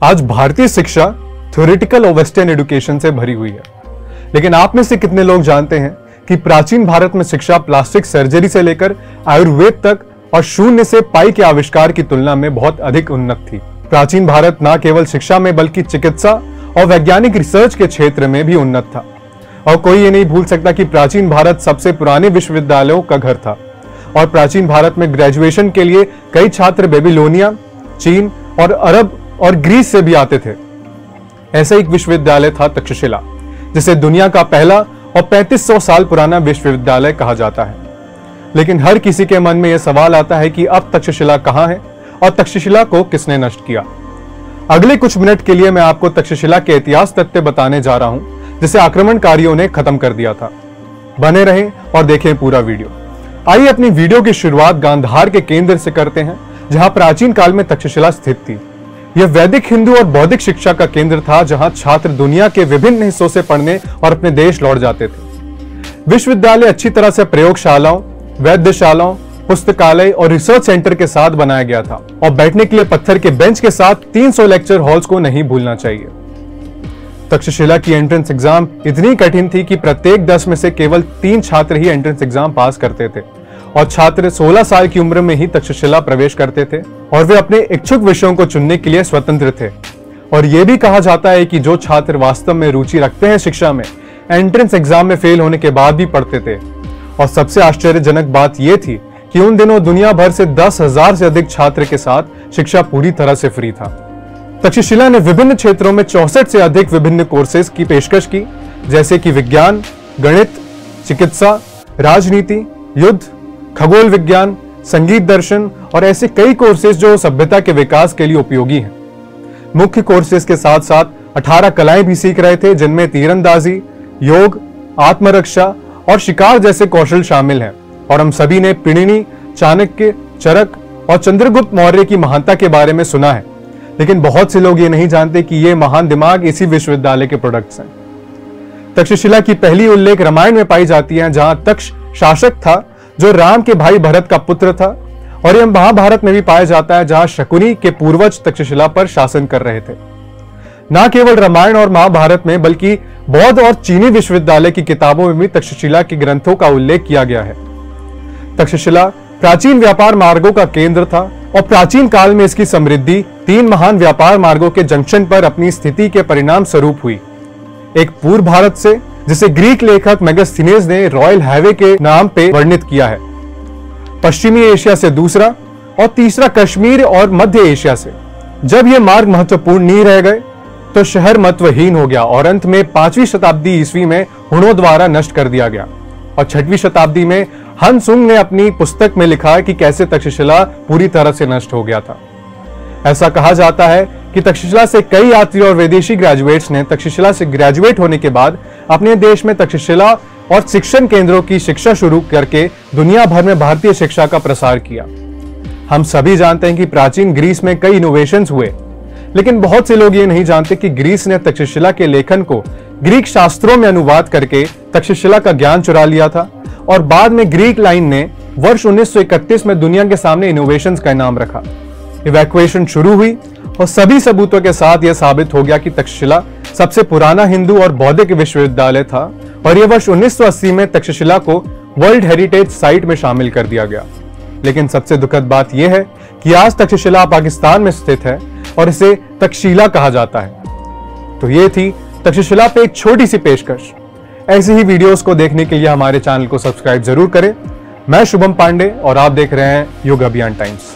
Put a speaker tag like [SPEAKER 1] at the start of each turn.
[SPEAKER 1] आज भारतीय शिक्षा थ्योरेटिकल और वेस्टर्न एजुकेशन से भरी हुई है, लेकिन आप में से कितने लोग जानते हैं कि प्राचीन भारत में शिक्षा प्लास्टिक सर्जरी से लेकर आयुर्वेद तक और शून्य से पाई के आविष्कार की तुलना में बहुत अधिक उन्नत थी। प्राचीन भारत न केवल शिक्षा में बल्कि चिकित्सा और वैज्ञानिक रिसर्च के क्षेत्र में भी उन्नत था। और कोई ये नहीं भूल सकता कि प्राचीन भारत सबसे पुराने विश्वविद्यालयों का घर था और प्राचीन भारत में ग्रेजुएशन के लिए कई छात्र बेबीलोनिया, चीन और अरब और ग्रीस से भी आते थे। ऐसा एक विश्वविद्यालय था तक्षशिला, जिसे दुनिया का पहला और 3500 साल पुराना विश्वविद्यालय कहा जाता है। लेकिन हर किसी के मन में यह सवाल आता है कि अब तक्षशिला कहां है और तक्षशिला को किसने नष्ट किया। अगले कुछ मिनट के लिए मैं आपको तक्षशिला के इतिहास तथ्य बताने जा रहा हूं, जिसे आक्रमणकारियों ने खत्म कर दिया था। बने रहें और देखें पूरा वीडियो। आइए अपनी वीडियो की शुरुआत गांधार के केंद्र से करते हैं, जहां प्राचीन काल में तक्षशिला स्थित थी। यह वैदिक, हिंदू और बौद्धिक शिक्षा का केंद्र था, जहां छात्र दुनिया के विभिन्न हिस्सों से पढ़ने और अपने देश लौट जाते थे। विश्वविद्यालय अच्छी तरह से प्रयोगशालाओं, वैद्यशालाओं, पुस्तकालय और रिसर्च सेंटर के साथ बनाया गया था और बैठने के लिए पत्थर के बेंच के साथ 300 लेक्चर हॉल्स को नहीं भूलना चाहिए। तक्षशिला की एंट्रेंस एग्जाम इतनी कठिन थी कि प्रत्येक 10 में से केवल 3 छात्र ही एंट्रेंस एग्जाम पास करते थे और छात्र 16 साल की उम्र में ही तक्षशिला प्रवेश करते थे और वे अपने इच्छुक विषयों को चुनने के लिए स्वतंत्र थे। और यह भी कहा जाता है कि जो छात्र वास्तव में रुचि रखते हैं शिक्षा में, एंट्रेंस एग्जाम में फेल होने के बाद भी पढ़ते थे। और सबसे आश्चर्यजनक बात यह थी कि उन दिनों दुनिया भर से 10,000 से अधिक छात्र के साथ शिक्षा पूरी तरह से फ्री था। तक्षशिला ने विभिन्न क्षेत्रों में 64 से अधिक विभिन्न कोर्सेज की पेशकश की, जैसे कि विज्ञान, गणित, चिकित्सा, राजनीति, युद्ध, खगोल विज्ञान, संगीत दर्शन और ऐसे कई कोर्सेज जो सभ्यता के विकास के लिए उपयोगी हैं। मुख्य कोर्सेज के साथ साथ 18 कलाएं भी सीख रहे थे, जिनमें तीरंदाजी, योग, आत्मरक्षा और शिकार जैसे कौशल शामिल हैं। और हम सभी ने पिणिनी, चाणक्य, चरक और चंद्रगुप्त मौर्य की महानता के बारे में सुना है, लेकिन बहुत से लोग ये नहीं जानते कि ये महान दिमाग इसी विश्वविद्यालय के प्रोडक्ट्स हैं। तक्षशिला की पहली उल्लेख रामायण में पाई जाती है, जहां तक्ष शासक था जो राम के भाई भरत का पुत्र था। और यह महाभारत में भी पाया जाता है, जहां शकुनी के पूर्वज तक्षशिला पर शासन कर रहे थे। न केवल रामायण और महाभारत में बल्कि बौद्ध और चीनी विश्वविद्यालय की किताबों में भी तक्षशिला के ग्रंथों का उल्लेख किया गया है। तक्षशिला प्राचीन व्यापार मार्गों का केंद्र था और प्राचीन काल में इसकी समृद्धि 3 महान व्यापार मार्गों के जंक्शन पर अपनी स्थिति के परिणाम स्वरूप हुई। एक पूर्व भारत से, जिसे ग्रीक लेखक मेगास्थनीज ने रॉयल हाईवे के नाम पे वर्णित किया है, पश्चिमी एशिया से दूसरा और तीसरा कश्मीर और मध्य एशिया से। जब ये मार्ग महत्वपूर्ण नहीं रह गए तो शहर महत्वहीन हो गया और अंत में 5वीं शताब्दी ईस्वी में हुनों द्वारा नष्ट कर दिया गया। और 6वीं शताब्दी में हन सुंग ने अपनी पुस्तक में लिखा है कि कैसे तक्षशिला पूरी तरह से नष्ट हो गया था। ऐसा कहा जाता है कि तक्षशिला से कई यात्री और विदेशी ग्रेजुएट्स ने तक्षशिला से ग्रेजुएट होने के बाद अपने देश में तक्षशिला और शिक्षण केंद्रों की शिक्षा शुरू करके दुनिया भर में भारतीय शिक्षा का प्रसार किया। हम सभी जानते हैं कि प्राचीन ग्रीस में कई इनोवेशंस हुए, लेकिन बहुत से लोग ये नहीं जानते कि ग्रीस ने तक्षशिला के लेखन को ग्रीक शास्त्रों में अनुवाद करके तक्षशिला का ज्ञान चुरा लिया था। और बाद में ग्रीक लाइन ने वर्ष 1931 में दुनिया के सामने इनोवेशंस का इनाम रखा। इवैक्यूएशन शुरू हुई और सभी सबूतों के साथ यह साबित हो गया कि तक्षशिला सबसे पुराना हिंदू और बौद्धिक विश्वविद्यालय था और यह वर्ष 1980 में तक्षशिला को वर्ल्ड हेरिटेज साइट में शामिल कर दिया गया। लेकिन सबसे दुखद बात यह है कि आज तक्षशिला पाकिस्तान में स्थित है और इसे तक्षशिला कहा जाता है। तो ये थी तक्षशिला पे एक छोटी सी पेशकश। ऐसी ही वीडियोस को देखने के लिए हमारे चैनल को सब्सक्राइब जरूर करें। मैं शुभम पांडे और आप देख रहे हैं युग अभियान टाइम्स।